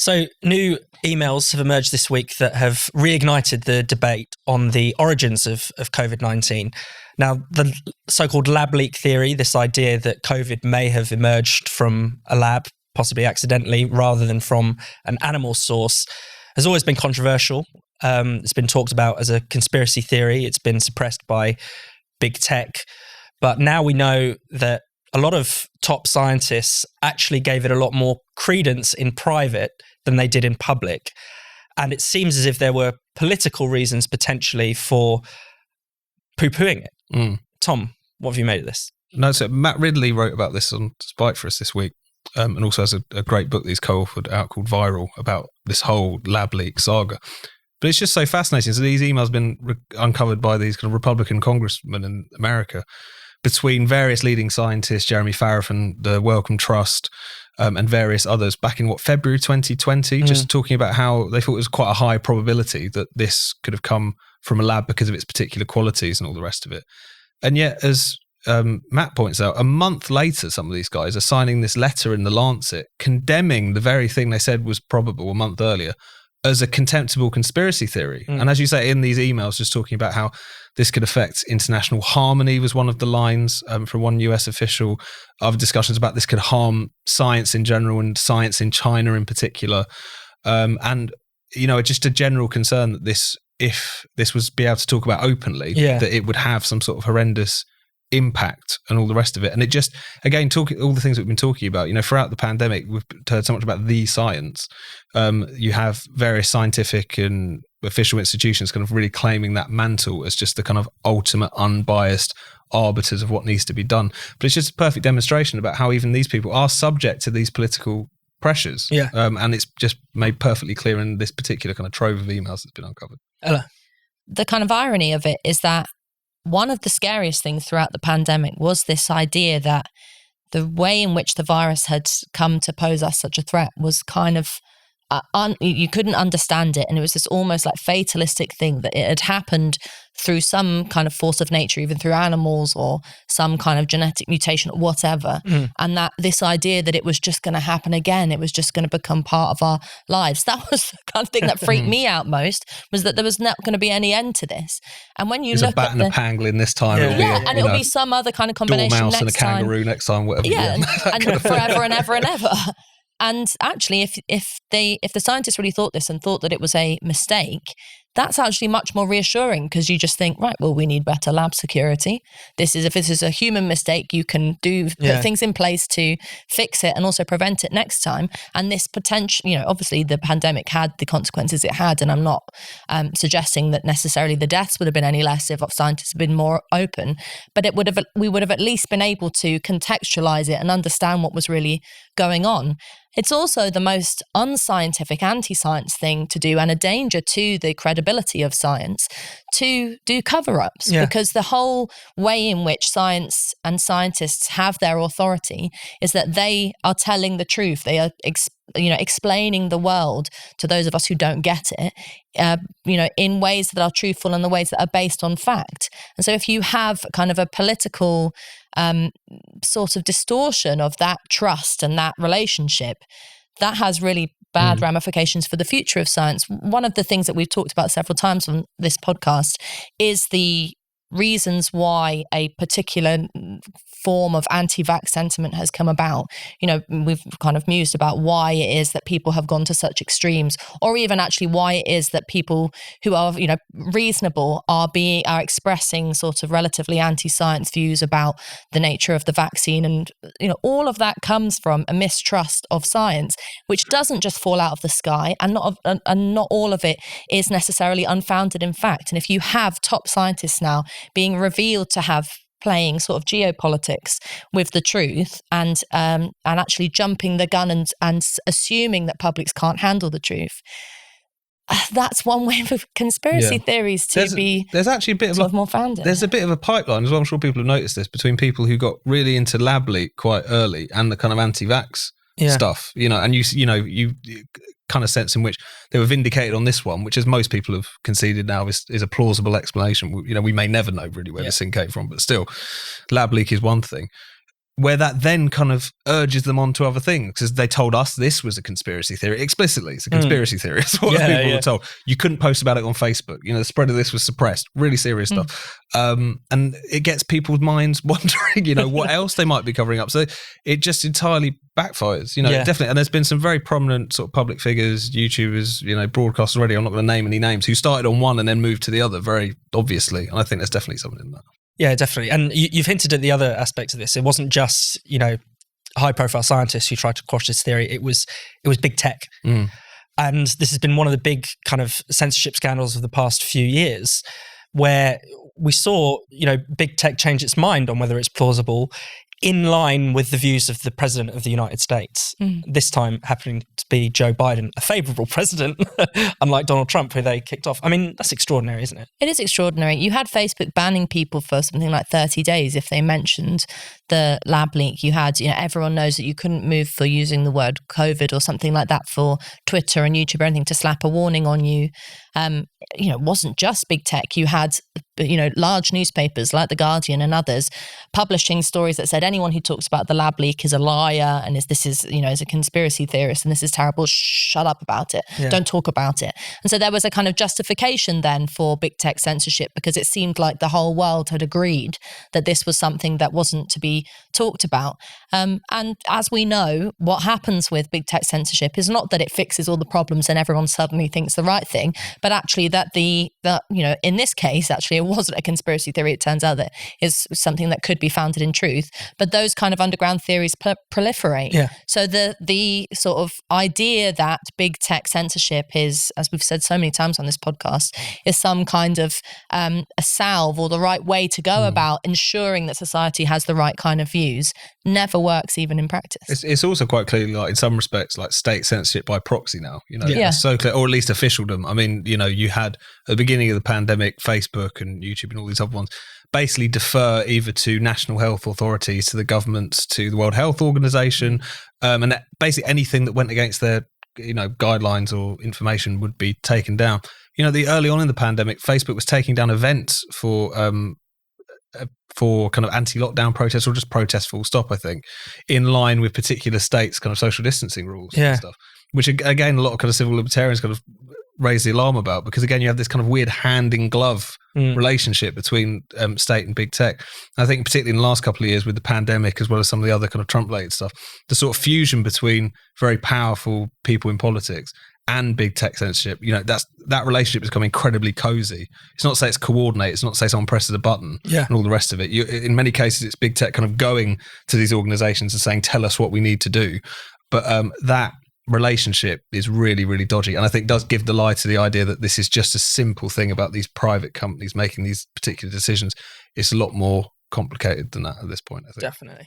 So new emails have emerged this week that have reignited the debate on the origins of COVID-19. Now, the so-called lab leak theory, this idea that COVID may have emerged from a lab, possibly accidentally, rather than from an animal source, has always been controversial. It's been talked about as a conspiracy theory. It's been suppressed by big tech. But now we know that a lot of top scientists actually gave it a lot more credence in private than they did in public. And it seems as if there were political reasons potentially for poo-pooing it. Tom, what have you made of this? No, so Matt Ridley wrote about this on Spike for us this week, and also has a great book that he's co-authored out called Viral about this whole lab leak saga. But it's just so fascinating. So these emails have been uncovered by these kind of Republican congressmen in America between various leading scientists, Jeremy Farrar and the Wellcome Trust, and various others back in February 2020, just talking about how they thought it was quite a high probability that this could have come from a lab because of its particular qualities and all the rest of it. And yet, as Matt points out, a month later, some of these guys are signing this letter in the Lancet condemning the very thing they said was probable a month earlier as a contemptible conspiracy theory. And as you say in these emails, just talking about how this could affect international harmony was one of the lines from one US official. Other discussions about this could harm science in general and science in China in particular. And, just a general concern that if this was be able to talk about openly, that it would have some sort of horrendous impact and all the rest of it. And it just, again, all the things that we've been talking about, throughout the pandemic, we've heard so much about the science. You have various scientific and official institutions kind of really claiming that mantle as just the kind of ultimate unbiased arbiters of what needs to be done. But it's just a perfect demonstration about how even these people are subject to these political pressures. And it's just made perfectly clear in this particular kind of trove of emails that's been uncovered. Ella? The kind of irony of it is that one of the scariest things throughout the pandemic was this idea that the way in which the virus had come to pose us such a threat was kind of you couldn't understand it, and it was this almost like fatalistic thing that it had happened through some kind of force of nature, even through animals or some kind of genetic mutation or whatever, and that this idea that it was just going to happen again, it was just going to become part of our lives. That was the kind of thing that freaked me out most, was that there was not going to be any end to this. And when you look at a bat and a pangolin this time, it'll be some other kind of combination dormouse next and a kangaroo time. Next time, whatever. And forever and ever and ever. And actually, if the scientists really thought this and thought that it was a mistake, that's actually much more reassuring, because you just think, right, well, we need better lab security. If this is a human mistake, you can put things in place to fix it and also prevent it next time. And this potential, obviously the pandemic had the consequences it had, and I'm not suggesting that necessarily the deaths would have been any less if scientists had been more open, but we would have at least been able to contextualize it and understand what was really going on. It's also the most unscientific, anti-science thing to do, and a danger to the credibility of science, to do cover-ups, because the whole way in which science and scientists have their authority is that they are telling the truth. They are explaining the world to those of us who don't get it, in ways that are truthful and the ways that are based on fact. And so if you have kind of a political sort of distortion of that trust and that relationship, that has really bad ramifications for the future of science. One of the things that we've talked about several times on this podcast is the reasons why a particular form of anti-vax sentiment has come about. We've kind of mused about why it is that people have gone to such extremes, or even actually why it is that people who are, reasonable are expressing sort of relatively anti-science views about the nature of the vaccine. And, all of that comes from a mistrust of science, which doesn't just fall out of the sky, and not all of it is necessarily unfounded in fact. And if you have top scientists now being revealed to have playing sort of geopolitics with the truth and actually jumping the gun and assuming that publics can't handle the truth, that's one way for conspiracy theories to there's actually a bit of more founded. There's a bit of a pipeline as well. I'm sure people have noticed this between people who got really into lab leak quite early and the kind of anti-vax stuff, and you kind of sense in which they were vindicated on this one, which as most people have conceded now is a plausible explanation. We may never know really where this thing came from, but still, lab leak is one thing. where that then kind of urges them on to other things, because they told us this was a conspiracy theory explicitly. It's a conspiracy theory. It's what people were told. You couldn't post about it on Facebook. The spread of this was suppressed. Really serious stuff. And it gets people's minds wondering, what else they might be covering up. So it just entirely backfires, definitely. And there's been some very prominent sort of public figures, YouTubers, broadcasters already. I'm not going to name any names, who started on one and then moved to the other very obviously. And I think there's definitely something in that. Yeah, definitely. And you've hinted at the other aspects of this. It wasn't just, high-profile scientists who tried to quash this theory. It was big tech. And this has been one of the big kind of censorship scandals of the past few years, where we saw, big tech change its mind on whether it's plausible, in line with the views of the President of the United States, this time happening to be Joe Biden, a favourable president, unlike Donald Trump, who they kicked off. I mean, that's extraordinary, isn't it? It is extraordinary. You had Facebook banning people for something like 30 days if they mentioned the lab leak. You had, everyone knows that you couldn't move for using the word COVID or something like that for Twitter and YouTube or anything, to slap a warning on you. It wasn't just big tech. You had, large newspapers like The Guardian and others publishing stories that said anyone who talks about the lab leak is a liar and is a conspiracy theorist and this is terrible. Shut up about it. Yeah. Don't talk about it. And so there was a kind of justification then for big tech censorship, because it seemed like the whole world had agreed that this was something that wasn't to be talked about. And as we know, what happens with big tech censorship is not that it fixes all the problems and everyone suddenly thinks the right thing, but actually that in this case, actually, it wasn't a conspiracy theory. It turns out that it's something that could be founded in truth. But those kind of underground theories proliferate. Yeah. So the sort of idea that big tech censorship is, as we've said so many times on this podcast, is some kind of a salve or the right way to go about ensuring that society has the right kind of views, never works even in practice. It's also quite clearly, like in some respects, like state censorship by proxy now. It's so clear, or at least officialdom. I mean, you had at the beginning of the pandemic, Facebook and YouTube and all these other ones basically defer either to national health authorities, to the governments, to the World Health Organization, and that basically anything that went against their guidelines or information would be taken down. The early on in the pandemic, Facebook was taking down events for kind of anti-lockdown protests or just protests full stop, I think, in line with particular states' kind of social distancing rules and stuff, which again, a lot of kind of civil libertarians kind of raise the alarm about, because again, you have this kind of weird hand-in-glove relationship between state and big tech. And I think particularly in the last couple of years with the pandemic, as well as some of the other kind of Trump-related stuff, the sort of fusion between very powerful people in politics and big tech censorship, that relationship has become incredibly cozy. It's not to say it's coordinated, it's not to say someone presses a button and all the rest of it. In many cases, it's big tech kind of going to these organizations and saying, tell us what we need to do. But that relationship is really, really dodgy, and I think does give the lie to the idea that this is just a simple thing about these private companies making these particular decisions. It's a lot more complicated than that at this point, I think. Definitely.